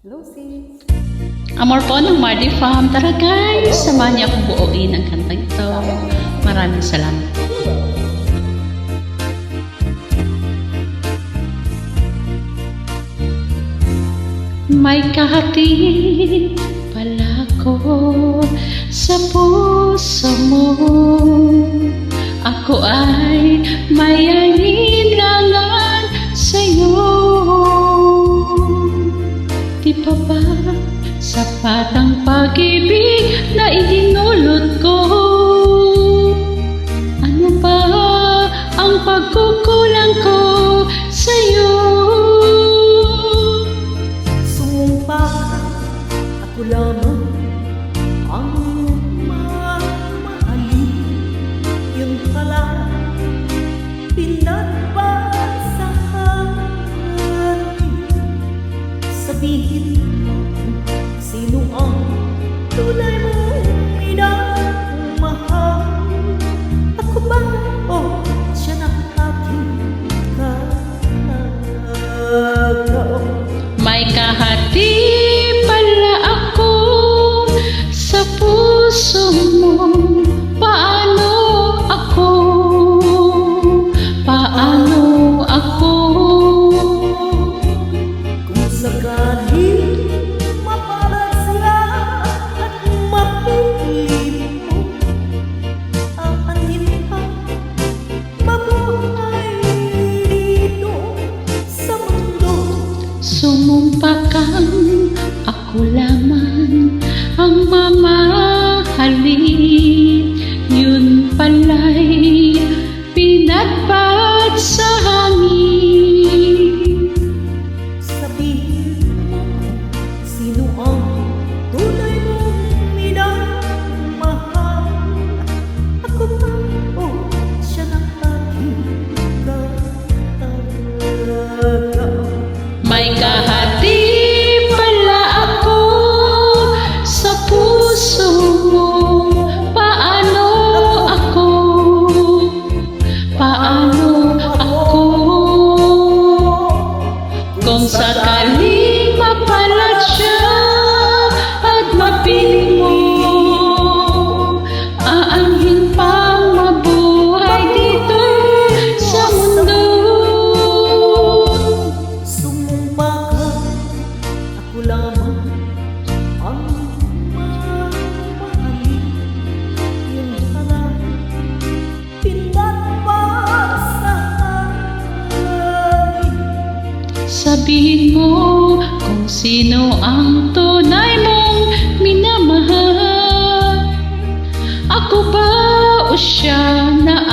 Hello, sis. Amor po ng Mardy Farm. Tara guys, samahan niyo akong buuin ang kantang ito. Maraming salamat. May kahati pala ko sa puso mo. Ako ay may alinlangan sa'yo. Di pa ba sapat ang pag-ibig na idinulot ko? Ano ba ang pagkukulang ko sa'yo? Sumumpa ako lamang ang mamahalin. Yung pala pinagpasahan. Sabihin sino ang tunay mong minamahal? Ako ba o siya na aking kagaw? May kahati pala ako sa puso mo. Paano ako? Paano ako? Kung sakaling mapalas siya at mapili mo, aanin pa mabuhay dito sa mundo. Sumumpa kang ako lamang ang mamahalin. Yun pala'y pinagpat sa hangin. Sabihin mo sino ang tunay mong minamahal? Ako ba o siya na aking kagaw? May kahati pala ako sa puso mo. Paano ako? Paano ako? Kung sakaling mapalad siya at mapili mo, aanhin pang mabuhay dito sa mundo. Sumumpa ka, ako lamang ang mamahalin. Yung pala pinagpasahan. Sabihin mo kung sino ang tunay mong minamahal. Ako ba o siya na